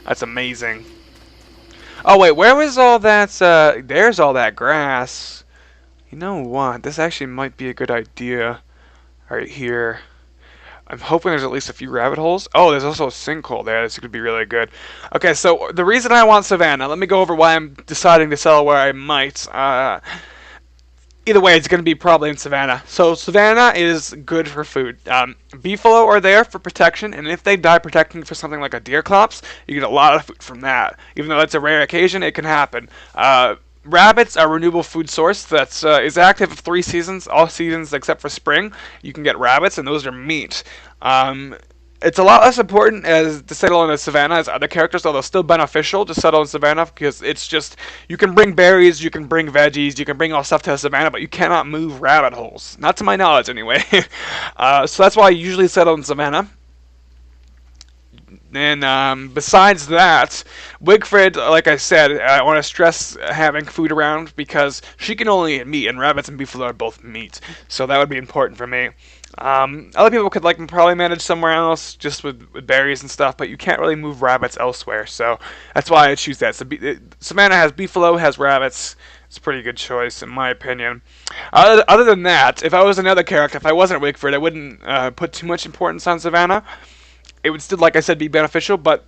That's amazing. Oh wait, where was all that? There's all that grass. You know what? This actually might be a good idea right here. I'm hoping there's at least a few rabbit holes. Oh, there's also a sinkhole there. This could be really good. Okay, so the reason I want Savannah, let me go over why I'm deciding to sell where I might. Either way, it's going to be probably in Savannah. So Savannah is good for food. Beefalo are there for protection, and if they die protecting for something like a deer clops, you get a lot of food from that. Even though that's a rare occasion, it can happen. Rabbits are a renewable food source that is active 3 seasons, all seasons except for spring. You can get rabbits, and those are meat. It's a lot less important as to settle in a savannah as other characters, although still beneficial to settle in savannah because it's just you can bring berries, you can bring veggies, you can bring all stuff to a savannah, but you cannot move rabbit holes. Not to my knowledge, anyway. So that's why I usually settle in savannah. And besides that, Wigfrid, like I said, I want to stress having food around because she can only eat meat, and rabbits and beefalo are both meat, so that would be important for me. Other people could probably manage somewhere else just with berries and stuff, but you can't really move rabbits elsewhere, so that's why I choose that. So Savannah has beefalo, has rabbits. It's a pretty good choice in my opinion. Other than that, if I was another character, if I wasn't Wigfrid, I wouldn't put too much importance on Savannah. It would still, like I said, be beneficial, but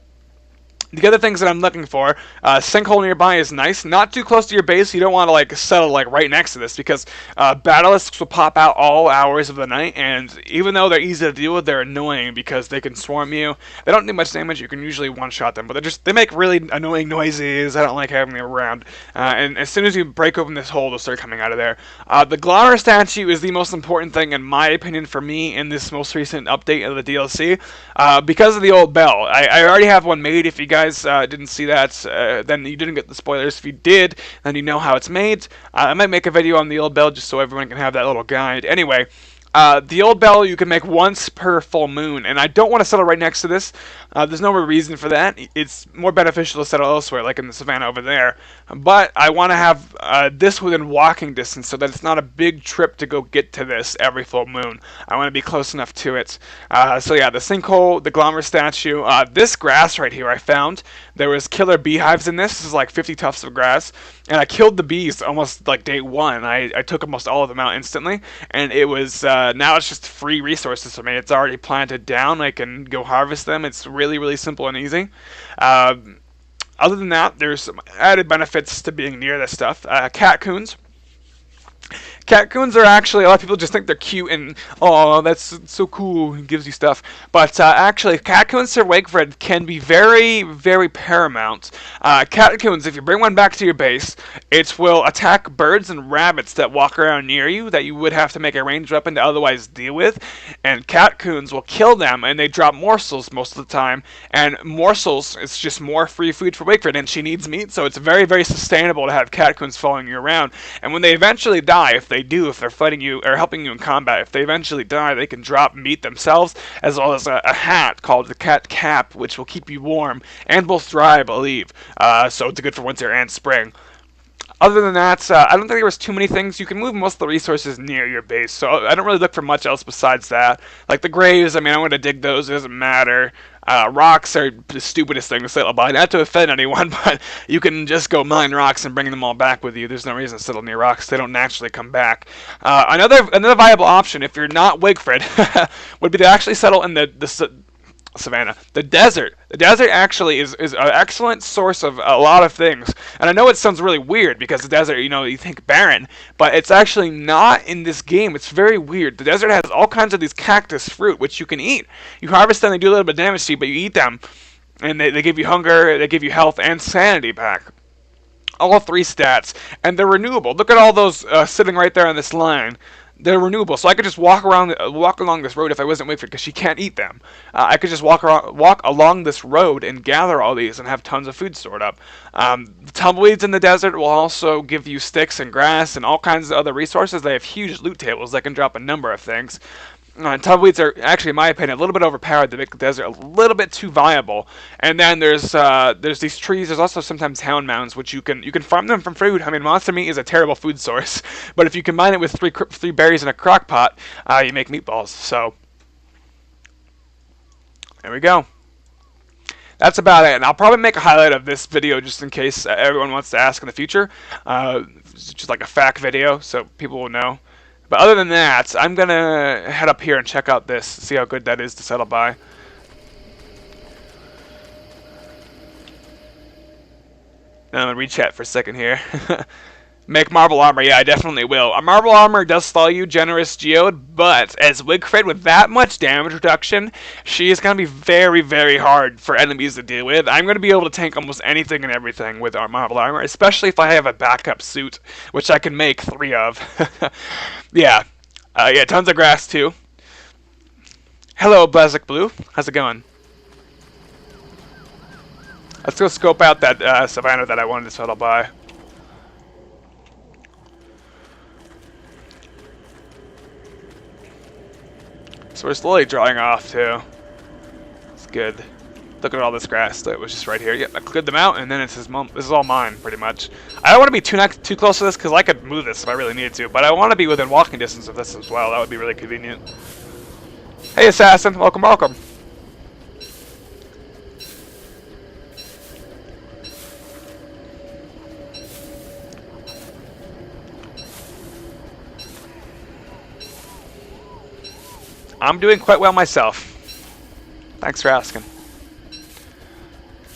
the other things that I'm looking for, sinkhole nearby is nice. Not too close to your base. You don't want to settle right next to this because Basilisks will pop out all hours of the night, and even though they're easy to deal with, they're annoying because they can swarm you. They don't do much damage. You can usually one-shot them, but they make really annoying noises. I don't like having them around. And as soon as you break open this hole, they'll start coming out of there. The Glommer statue is the most important thing, in my opinion, for me in this most recent update of the DLC because of the old bell. I already have one made. If you guys didn't see that, then you didn't get the spoilers. If you did, then you know how it's made. I might make a video on the old bell just so everyone can have that little guide. Anyway, the old bell you can make once per full moon, and I don't want to settle right next to this. There's no reason for that. It's more beneficial to settle elsewhere, like in the savannah over there. But I want to have this within walking distance so that it's not a big trip to go get to this every full moon. I want to be close enough to it. So yeah, the sinkhole, the Glommer statue, this grass right here I found. There was killer beehives in this. This is like 50 tufts of grass. And I killed the bees almost like day one. I took almost all of them out instantly. And it was, now it's just free resources for me. It's already planted down. I can go harvest them. It's really, really simple and easy. Other than that, there's some added benefits to being near this stuff. Catcoons. Catcoons are actually, a lot of people just think they're cute and, oh, that's so cool, it gives you stuff. But actually, catcoons to Wigfrid can be very, very paramount. Catcoons, if you bring one back to your base, it will attack birds and rabbits that walk around near you that you would have to make a ranged weapon to otherwise deal with. And catcoons will kill them, and they drop morsels most of the time. And morsels, it's just more free food for Wigfrid, and she needs meat, so it's very, very sustainable to have catcoons following you around. And when they eventually die, if they're fighting you or helping you in combat, if they eventually die, they can drop meat themselves, as well as a hat called the cat cap, which will keep you warm and both dry, I believe. So it's good for winter and spring. Other than that, I don't think there was too many things. You can move most of the resources near your base, so I don't really look for much else besides that. Like the graves, I mean, I'm going to dig those, it doesn't matter. Rocks are the stupidest thing to settle by. Not to offend anyone, but you can just go mine rocks and bring them all back with you. There's no reason to settle near rocks. They don't naturally come back. Another viable option, if you're not Wigfrid, would be to actually settle in the savannah. The desert. The desert actually is an excellent source of a lot of things. And I know it sounds really weird because the desert, you think barren, but it's actually not in this game. It's very weird. The desert has all kinds of these cactus fruit, which you can eat. You harvest them, they do a little bit of damage to you, but you eat them, and they give you hunger, they give you health, and sanity back. All 3 stats, and they're renewable. Look at all those sitting right there on this line. They're renewable, so I could just walk along this road if I wasn't Wigfrid, because she can't eat them. I could just walk along this road and gather all these and have tons of food stored up. The tumbleweeds in the desert will also give you sticks and grass and all kinds of other resources. They have huge loot tables that can drop a number of things. Tumbleweeds are actually, in my opinion, a little bit overpowered to make the desert a little bit too viable. And then there's these trees. There's also sometimes hound mounds, which you can farm them from food. I mean, monster meat is a terrible food source, but if you combine it with three berries in a crock pot, you make meatballs. So there we go. that's about it. And I'll probably make a highlight of this video just in case everyone wants to ask in the future. It's just like a fact video, so people will know. But other than that, I'm gonna head up here and check out this, see how good that is to settle by. And I'm gonna re-chat for a second here. Make Marble Armor, yeah, I definitely will. A Marble Armor does stall you, Generous Geode, but as Wigfrid with that much damage reduction, she is going to be very, very hard for enemies to deal with. I'm going to be able to tank almost anything and everything with our Marble Armor, especially if I have a backup suit, which I can make 3 of. Yeah. Yeah, tons of grass too. Hello, Blazic Blue. How's it going? Let's go scope out that savannah that I wanted to settle by. So we're slowly drawing off too. It's good. Look at all this grass that was just right here. Yep, I cleared them out, and then it's this is all mine, pretty much. I don't want to be too close to this, because I could move this if I really needed to, but I want to be within walking distance of this as well. That would be really convenient. Hey, Assassin. Welcome, welcome. I'm doing quite well myself. Thanks for asking.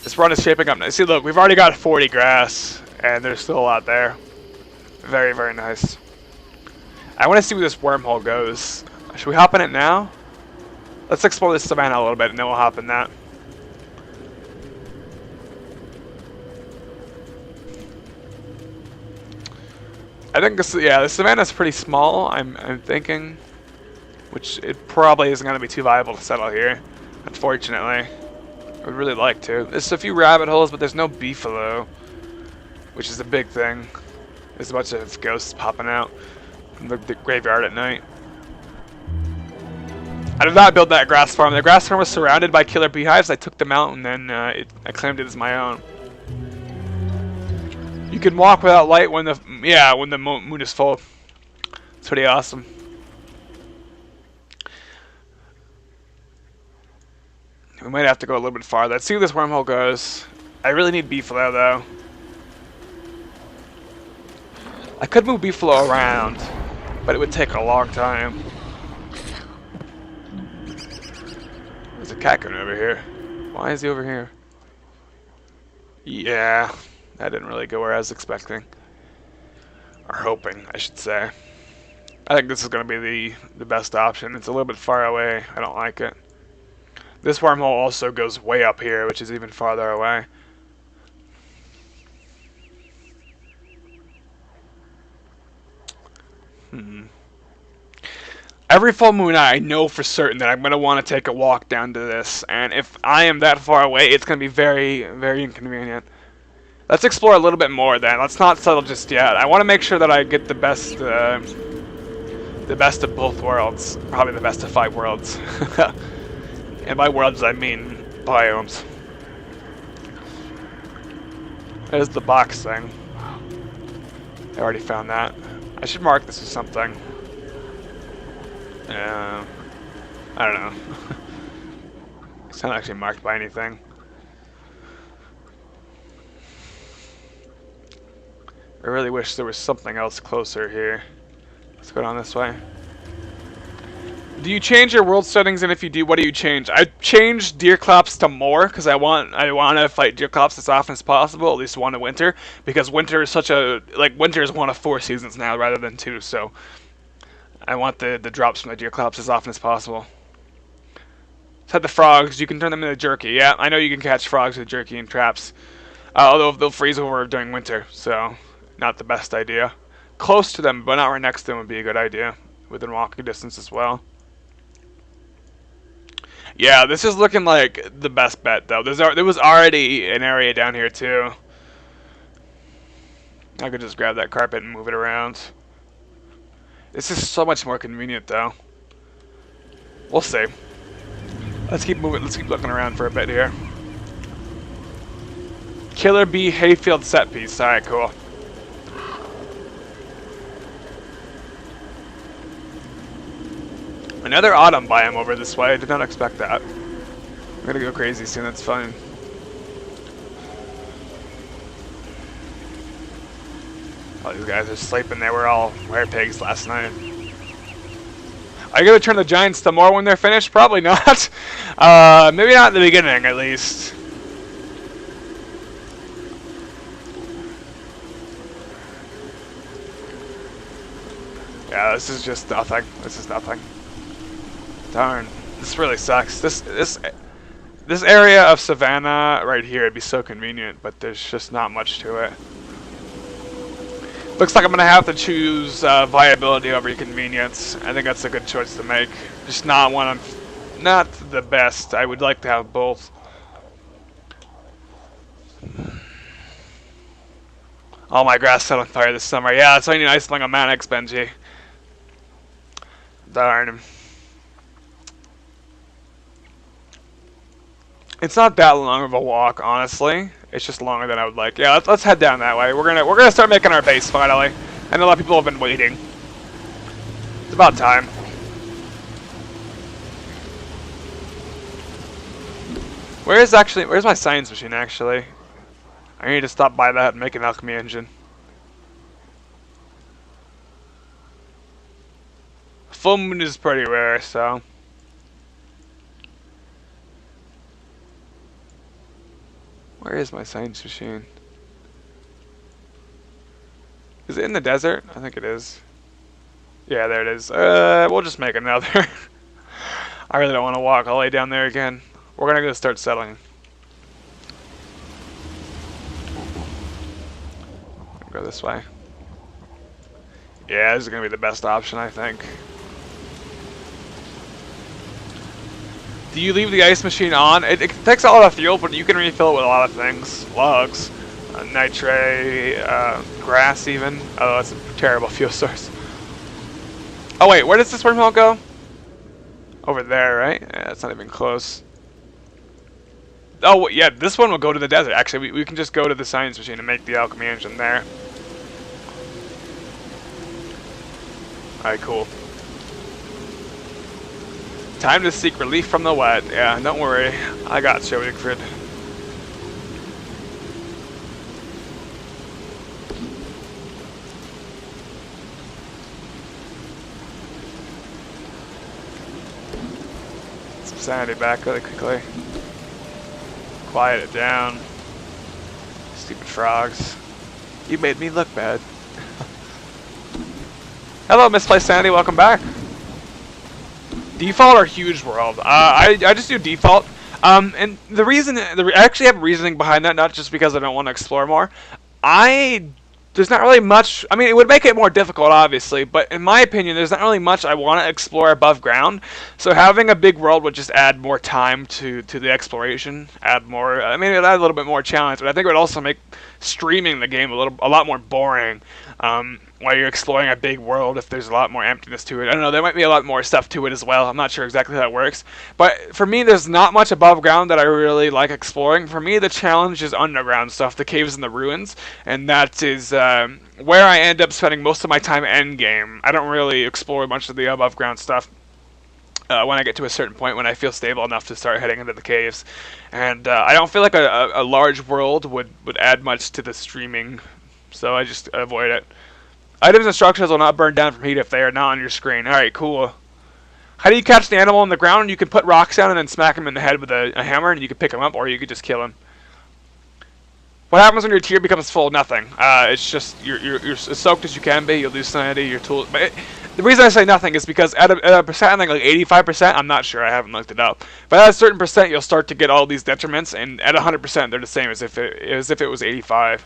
This run is shaping up nice. See, look, we've already got 40 grass, and there's still a lot there. Very, very nice. I want to see where this wormhole goes. Should we hop in it now? Let's explore this savannah a little bit, and then we'll hop in that. I think this, yeah, the savannah's pretty small. I'm thinking, which it probably isn't going to be too viable to settle here, unfortunately. I would really like to. There's a few rabbit holes, but there's no beefalo, which is a big thing. There's a bunch of ghosts popping out from the graveyard at night. I did not build that grass farm. The grass farm was surrounded by killer beehives. I took them out, and then I claimed it as my own. You can walk without light when the moon is full. It's pretty awesome. We might have to go a little bit farther. Let's see where this wormhole goes. I really need beefalo though. I could move beefalo around, but it would take a long time. There's a cat going over here. Why is he over here? Yeah, that didn't really go where I was expecting. Or hoping, I should say. I think this is going to be the best option. It's a little bit far away. I don't like it. This wormhole also goes way up here, which is even farther away. Every full moon night, I know for certain that I'm going to want to take a walk down to this. And if I am that far away, it's going to be very, very inconvenient. Let's explore a little bit more then. Let's not settle just yet. I want to make sure that I get the best of both worlds. Probably the best of 5 worlds. And by worlds, I mean biomes. There's the box thing. I already found that. I should mark this with something. I don't know. It's not actually marked by anything. I really wish there was something else closer here. Let's go down this way. Do you change your world settings, and if you do, what do you change? I changed Deerclops to more because I want to fight Deerclops as often as possible, at least one in winter, because winter is winter is one of 4 seasons now rather than 2, so I want the drops from the Deerclops as often as possible. Said the frogs, you can turn them into jerky. Yeah, I know you can catch frogs with jerky and traps, although they'll freeze over during winter, so not the best idea. Close to them, but not right next to them would be a good idea, within walking distance as well. Yeah, this is looking like the best bet, though. There was already an area down here, too. I could just grab that carpet and move it around. This is so much more convenient, though. We'll see. Let's keep moving. Let's keep looking around for a bit here. Killer Bee Hayfield set piece. Alright, cool. Another autumn biome over this way. I did not expect that. I'm gonna go crazy soon, that's fine. All these guys are sleeping. They were all werepigs last night. Are you gonna turn the giants to more when they're finished? Probably not. Maybe not in the beginning, at least. Yeah, this is just nothing. This is nothing. Darn, this really sucks. This area of Savannah right here would be so convenient, but there's just not much to it. Looks like I'm gonna have to choose viability over convenience. I think that's a good choice to make. Just not one of, not the best. I would like to have both. All my grass set on fire this summer. Yeah, it's only nice along a Mannix, Benji. Darn. It's not that long of a walk, honestly. It's just longer than I would like. Yeah, let's head down that way. We're gonna start making our base finally. I know a lot of people have been waiting. It's about time. Where's my science machine actually? I need to stop by that and make an alchemy engine. Full moon is pretty rare, so. Where is my science machine? Is it in the desert? I think it is. Yeah, there it is. We'll just make another. I really don't want to walk all the way down there again. We're gonna go start settling. Go this way. Yeah, this is gonna be the best option, I think. Do you leave the ice machine on? It takes a lot of fuel, but you can refill it with a lot of things. Logs, nitrate, grass even. Oh, that's a terrible fuel source. Oh wait, where does this wormhole go? Over there, right? Yeah, it's not even close. Oh yeah, this one will go to the desert. Actually, we can just go to the science machine and make the alchemy engine there. Alright, cool. Time to seek relief from the wet. Yeah, don't worry. I got you, Wigfrid. Some sanity back really quickly. Quiet it down. Stupid frogs. You made me look bad. Hello, Misplaced Sanity. Welcome back. Default or huge world? I just do default. And the reason, I actually have reasoning behind that, not just because I don't want to explore more. There's not really much, I mean, it would make it more difficult, obviously, but in my opinion, there's not really much I want to explore above ground. So having a big world would just add more time to the exploration, add more, I mean, it would add a little bit more challenge, but I think it would also make streaming the game a lot more boring. While you're exploring a big world, if there's a lot more emptiness to it. I don't know, there might be a lot more stuff to it as well. I'm not sure exactly how it works. But for me, there's not much above ground that I really like exploring. For me, the challenge is underground stuff, the caves and the ruins. And that is where I end up spending most of my time endgame. I don't really explore much of the above ground stuff when I get to a certain point when I feel stable enough to start heading into the caves. And I don't feel like a large world would add much to the streaming. So I just avoid it. Items and structures will not burn down from heat if they are not on your screen. Alright, cool. How do you catch the animal on the ground? You can put rocks down and then smack him in the head with a hammer, and you can pick him up, or you could just kill him. What happens when your tier becomes full? Nothing. It's just, you're as soaked as you can be, you'll lose sanity, your tools. But the reason I say nothing is because at a percent, I think like 85%, I'm not sure, I haven't looked it up. But at a certain percent, you'll start to get all these detriments, and at 100%, they're the same as if it was 85.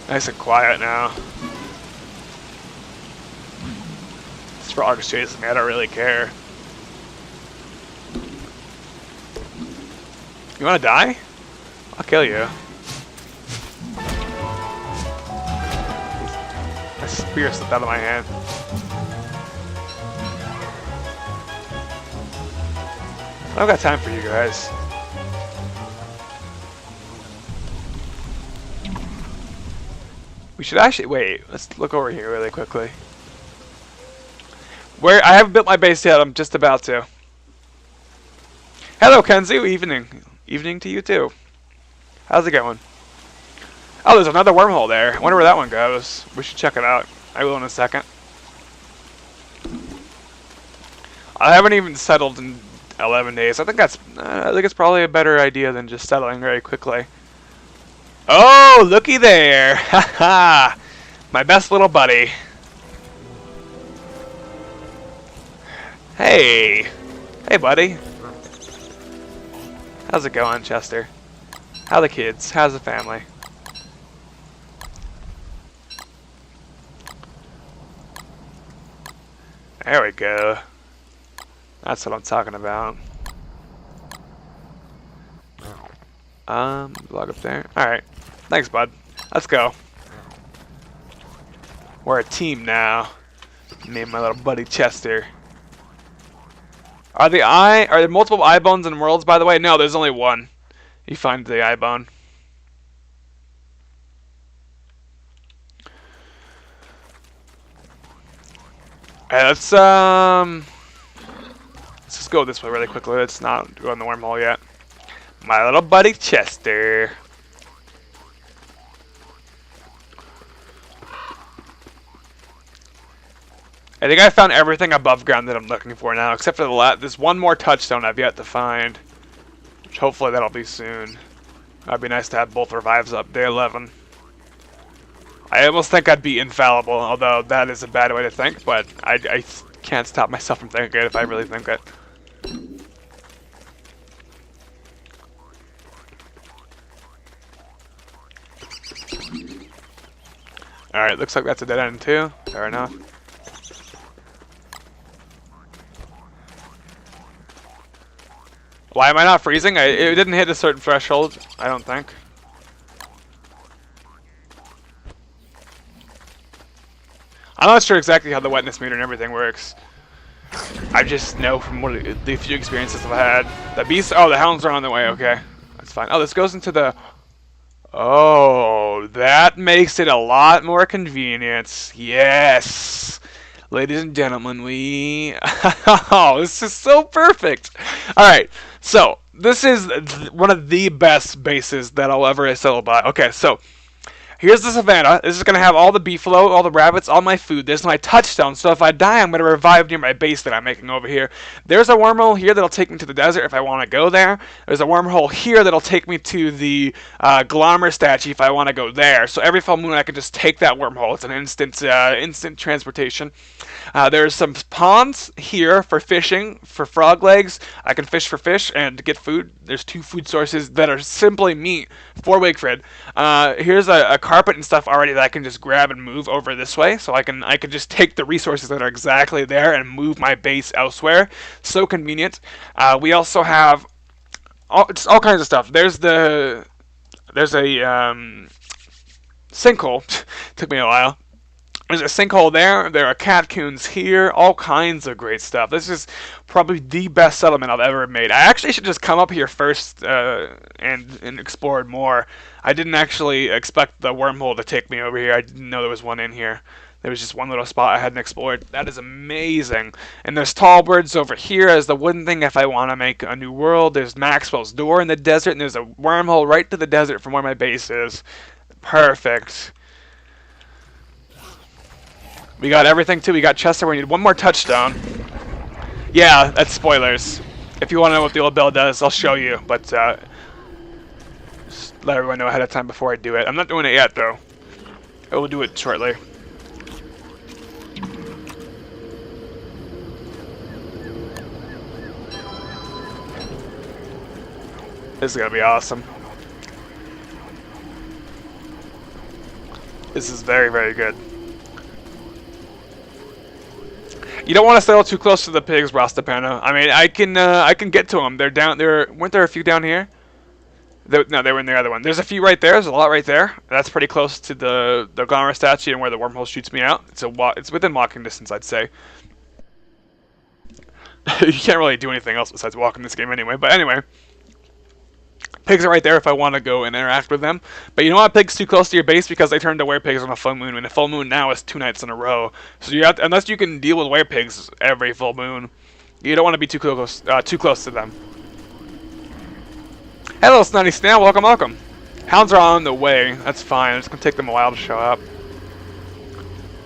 Nice and quiet now. This frog's chasing me, I don't really care. You wanna die? I'll kill you. My spear slipped out of my hand. I don't got time for you guys. We should actually wait. Let's look over here really quickly. Where I haven't built my base yet. I'm just about to. Hello, Kenzie. Evening. Evening to you too. How's it going? Oh, there's another wormhole there. I wonder where that one goes. We should check it out. I will in a second. I haven't even settled in 11 days. I think it's probably a better idea than just settling very quickly. Oh, looky there! Ha ha! My best little buddy. Hey! Hey, buddy. How's it going, Chester? How the kids? How's the family? There we go. That's what I'm talking about. Log up there. Alright. Thanks, bud. Let's go. We're a team now. Me and my little buddy Chester. Are there multiple eye bones in worlds, by the way? No, there's only one. You find the eye bone. Alright, let's just go this way really quickly. Let's not go in the wormhole yet. My little buddy Chester. I think I found everything above ground that I'm looking for now, except for there's one more touchstone I've yet to find. Which hopefully that'll be soon. That'd be nice to have both revives up, day 11. I almost think I'd be infallible, although that is a bad way to think, but I can't stop myself from thinking it if I really think it. Alright, looks like that's a dead end too. Fair enough. Why am I not freezing? It didn't hit a certain threshold, I don't think. I'm not sure exactly how the wetness meter and everything works. I just know from the few experiences I've had. The beasts, oh, the hounds are on the way, okay. That's fine. Oh, this goes into the... Oh, that makes it a lot more convenient. Yes! Ladies and gentlemen, oh, this is so perfect! Alright, so, this is one of the best bases that I'll ever settle by. Okay, so... Here's the savannah. This is going to have all the beefalo, all the rabbits, all my food. This is my touchstone, so if I die, I'm going to revive near my base that I'm making over here. There's a wormhole here that'll take me to the desert if I want to go there. There's a wormhole here that'll take me to the Glommer statue if I want to go there. So every full moon, I can just take that wormhole. It's an instant transportation. There's some ponds here for fishing, for frog legs. I can fish for fish and get food. There's 2 food sources that are simply meat for Wigfrid. Here's a carpet and stuff already that I can just grab and move over this way. So I can just take the resources that are exactly there and move my base elsewhere. So convenient. We also have all kinds of stuff. There's a sinkhole. Took me a while. There's a sinkhole there. There are catcoons here. All kinds of great stuff. This is probably the best settlement I've ever made. I actually should just come up here first and explore more. I didn't actually expect the wormhole to take me over here. I didn't know there was one in here. There was just one little spot I hadn't explored. That is amazing. And there's tall birds over here as the wooden thing if I want to make a new world. There's Maxwell's door in the desert, and there's a wormhole right to the desert from where my base is. Perfect. We got everything too. We got Chester. We need one more touchstone. Yeah, that's spoilers. If you want to know what the old bell does, I'll show you. But just let everyone know ahead of time before I do it. I'm not doing it yet, though. I will do it shortly. This is gonna be awesome. This is very, very good. You don't want to settle too close to the pigs, Rostapano. I mean, I can get to them. They're down there. Weren't there a few down here? No, they were in the other one. There's a few right there. There's a lot right there. That's pretty close to the Glommer statue and where the wormhole shoots me out. It's within walking distance, I'd say. You can't really do anything else besides walk in this game anyway. But anyway, pigs are right there if I want to go and interact with them. But you don't want pigs too close to your base because they turn to werepigs on a full moon. And a full moon now is 2 nights in a row. So you have to, unless you can deal with werepigs every full moon, you don't want to be too close to them. Hello, Snotty Snail. Welcome, welcome. Hounds are on the way. That's fine. It's gonna take them a while to show up.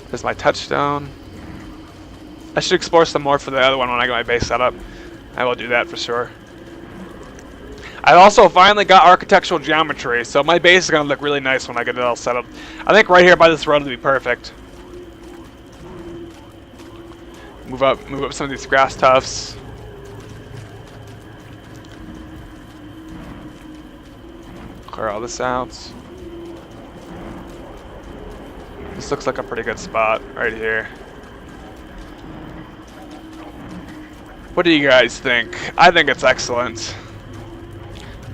There's my touchstone. I should explore some more for the other one when I get my base set up. I will do that for sure. I also finally got architectural geometry, so my base is gonna look really nice when I get it all set up. I think right here by this road will be perfect. Move up some of these grass tufts. Clear all this out. This looks like a pretty good spot right here. What do you guys think? I think it's excellent.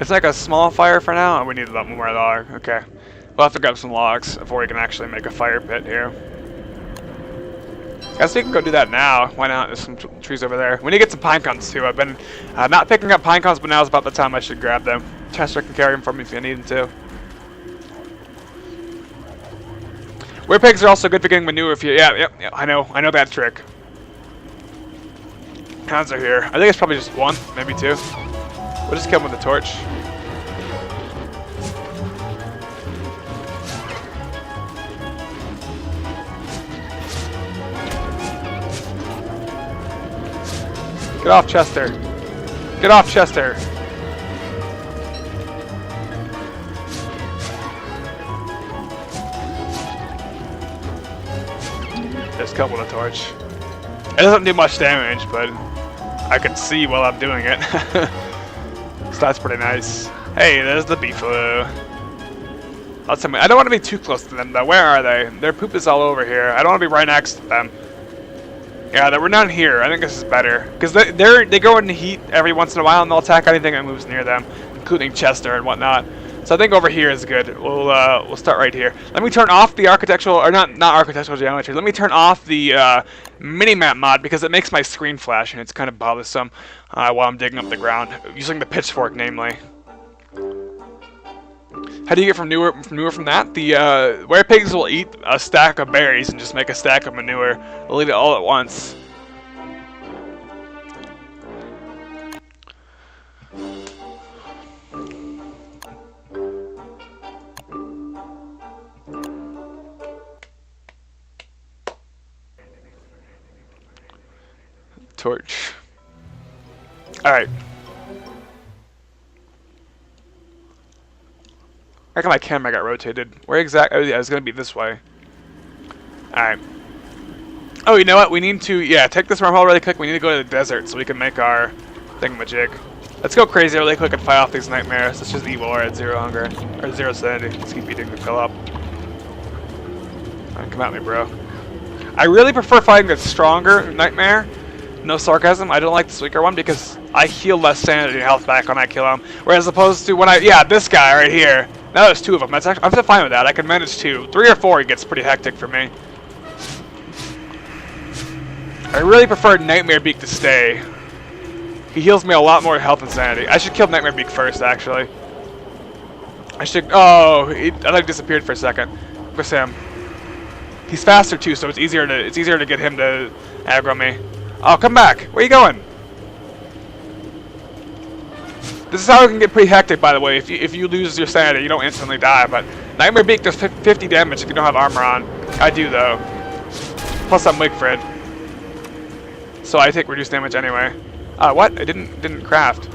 It's like a small fire for now, and we need a lot more log. Okay. We'll have to grab some logs before we can actually make a fire pit here. Guess we can go do that now. Why not? There's some trees over there. We need to get some pine cones too. I've been not picking up pine cones, but now's about the time I should grab them. Chester can carry them for me if you need them to. Were pigs are also good for getting manure if you... Yeah, I know that trick. Hounds are here. I think it's probably just one, maybe two. We'll just kill them with a torch. Get off, Chester. Get off, Chester. Just kill with a torch. It doesn't do much damage, but I can see while I'm doing it. So that's pretty nice. Hey, there's the beefalo. I don't want to be too close to them though. Where are they? Their poop is all over here. I don't want to be right next to them. Yeah, we're not here. I think this is better. Because they go into heat every once in a while and they'll attack anything that moves near them, including Chester and whatnot. So I think over here is good. We'll start right here. Let me turn off the architectural, or not architectural geometry. Let me turn off the mini-map mod because it makes my screen flash and it's kind of bothersome while I'm digging up the ground, using the pitchfork, namely. How do you get from manure from that? The were pigs will eat a stack of berries and just make a stack of manure. They'll eat it all at once. Torch. Alright. I reckon my camera got rotated. Where exactly? Oh yeah, it's gonna be this way. Alright. Oh, you know what? We need to, take this wormhole really quick. We need to go to the desert so we can make our thingamajig. Let's go crazy really quick and fight off these nightmares. Let's just evil or at 0 hunger. Or 0 sanity. Let's keep eating to fill up. Alright, come at me, bro. I really prefer fighting the stronger nightmare. No sarcasm, I don't like this weaker one because I heal less sanity and health back when I kill him. Whereas opposed to when this guy right here. Now there's 2 of them. That's actually, I'm still fine with that. I can manage 2. 3 or 4 it gets pretty hectic for me. I really prefer Nightmare Beak to stay. He heals me a lot more health and sanity. I should kill Nightmare Beak first, actually. I should... Oh, I thought he disappeared for a second. Where's him? He's faster too, so it's easier to get him to aggro me. Oh, come back! Where are you going? This is how it can get pretty hectic, by the way. If you lose your sanity, you don't instantly die. But Nightmare Beak does 50 damage if you don't have armor on. I do though. Plus I'm Wigfrid, so I take reduced damage anyway. What? It didn't craft.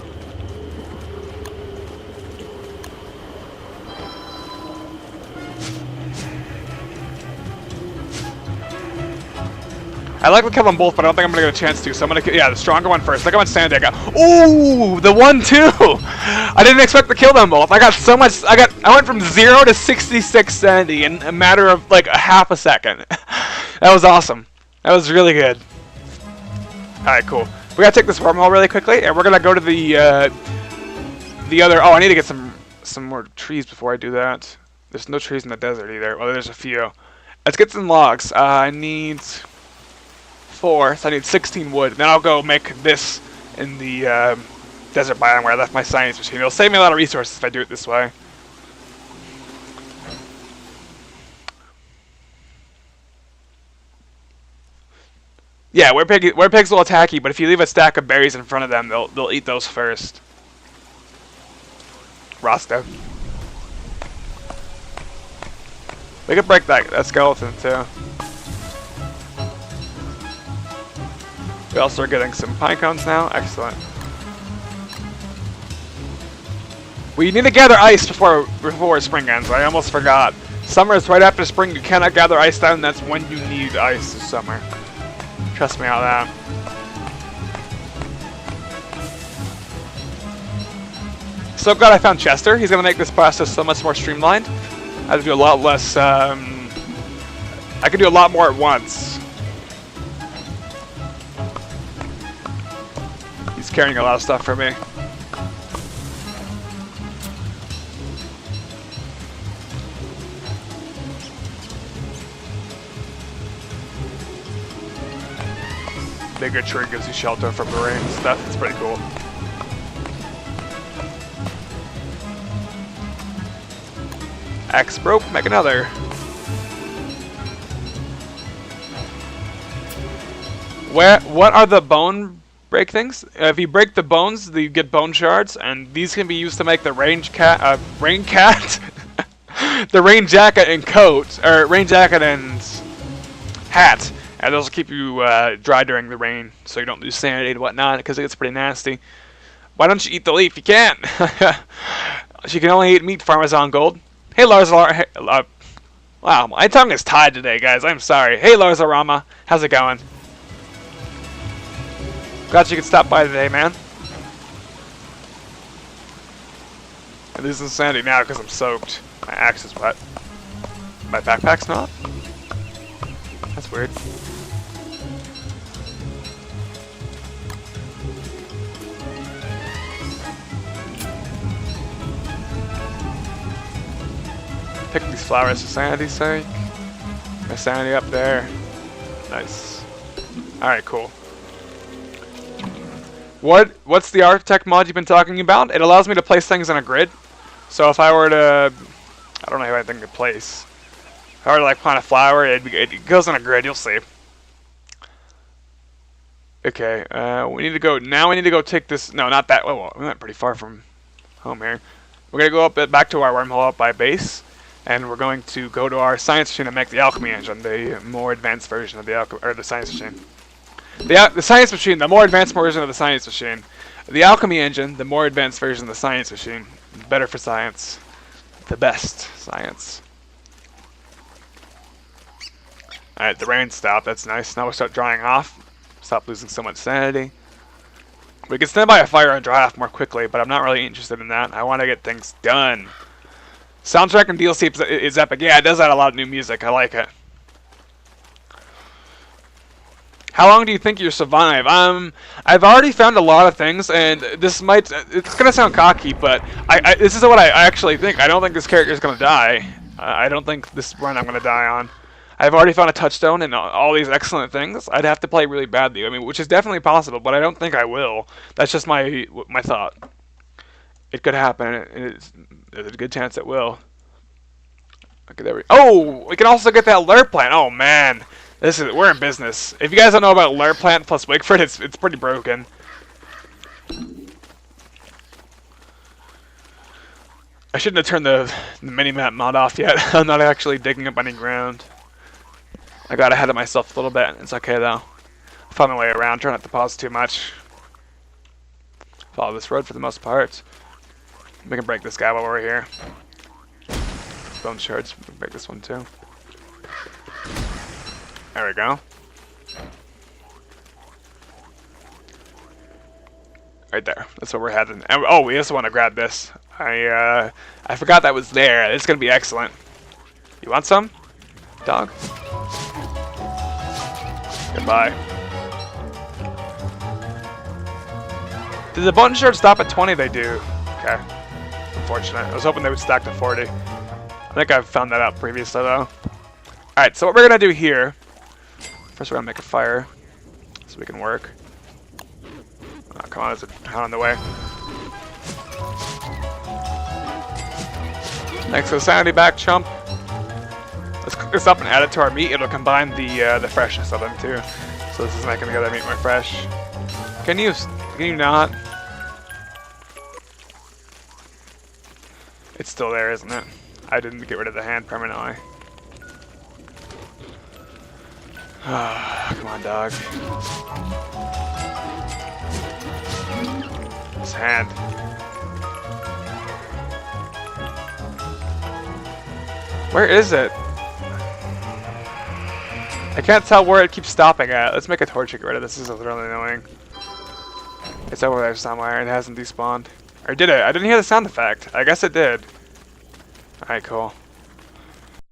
I like to kill them both, but I don't think I'm gonna get a chance to. So I'm gonna kill, the stronger one first. Look how much sanity I got. Ooh, the 1-2. I didn't expect to kill them both. I got so much. I went from 0 to 66 sanity in a matter of like a half a second. That was awesome. That was really good. All right, cool. We gotta take this wormhole really quickly, and we're gonna go to the other. Oh, I need to get some more trees before I do that. There's no trees in the desert either. Well, there's a few. Let's get some logs. I need 4, so I need 16 wood. Then I'll go make this in the desert biome where I left my science machine. It'll save me a lot of resources if I do it this way. Yeah, werepigs will attack you, but if you leave a stack of berries in front of them, they'll eat those first. Rasta. We could break that skeleton too. We also are getting some pine cones now. Excellent. We need to gather ice before spring ends. I almost forgot. Summer is right after spring. You cannot gather ice down. That's when you need ice this summer. Trust me on that. So glad I found Chester. He's gonna make this process so much more streamlined. I have to do a lot less. I can do a lot more at once. He's carrying a lot of stuff for me. Bigger tree gives you shelter from the rain and stuff. It's pretty cool. Axe broke, make another. What are the bone break things? If you break the bones, you get bone shards, and these can be used to make the rain cat, the rain jacket and coat, or rain jacket and hat. And those will keep you dry during the rain, so you don't lose sanity and whatnot, because it gets pretty nasty. Why don't you eat the leaf? You can't. She can only eat meat, Farmazon Gold. Hey, hey, wow, my tongue is tied today, guys. I'm sorry. Hey, Larzarama. How's it going? Glad you could stop by today, man. I'm losing sanity now because I'm soaked. My axe is wet. My backpack's not? That's weird. Pick these flowers for sanity's sake. My sanity up there. Nice. Alright, cool. What's the architect mod you've been talking about? It allows me to place things on a grid. So if I were to... I don't know anything to place. If I were to like plant a flower, it goes on a grid, you'll see. Okay, we need to go... Now we need to go take this... No, not that... Well, we went pretty far from home here. We're going to go up back to our wormhole up by base. And we're going to go to our science machine and make the alchemy engine, the more advanced version of the science machine. The science machine, the more advanced version of the science machine. The alchemy engine, the more advanced version of the science machine. Better for science. The best science. Alright, the rain stopped. That's nice. Now we'll start drying off. Stop losing so much sanity. We can stand by a fire and dry off more quickly, but I'm not really interested in that. I want to get things done. Soundtrack and DLC is epic. Yeah, it does add a lot of new music. I like it. How long do you think you'll survive? I've already found a lot of things, and this might... It's going to sound cocky, but this is what I actually think. I don't think this character is going to die. I don't think this run I'm going to die on. I've already found a touchstone and all these excellent things. I'd have to play really badly. I mean, which is definitely possible, but I don't think I will. That's just my thought. It could happen. There's a good chance it will. Okay, there we... Oh, we can also get that lure plant. Oh man, we're in business. If you guys don't know about lure plant plus Wigford, it's pretty broken. I shouldn't have turned the mini-map mod off yet. I'm not actually digging up any ground. I got ahead of myself a little bit. It's okay though. Found my way around. Try not to pause too much. Follow this road for the most part. We can break this guy while we're here. Bone shards. We can break this one too. There we go. Right there. That's where we're heading. And, oh, we also want to grab this. I forgot that was there. It's gonna be excellent. You want some, dog? Goodbye. Did the bone shards stop at 20? They do. Okay. Unfortunate. I was hoping they would stack to 40. I think I've found that out previously though. Alright, so what we're gonna do here. First we're gonna make a fire. So we can work. Oh, come on, there's a hound on the way. Thanks for the sanity back, chump. Let's cook this up and add it to our meat. It'll combine the freshness of them too. So this is making the other meat more fresh. Can you not? It's still there, isn't it? I didn't get rid of the hand permanently. Come on, dog. His hand. Where is it? I can't tell where it keeps stopping at. Let's make a torch to get rid of this. This is really annoying. It's over there somewhere. It hasn't despawned. Or did it? I didn't hear the sound effect. I guess it did. Alright, cool.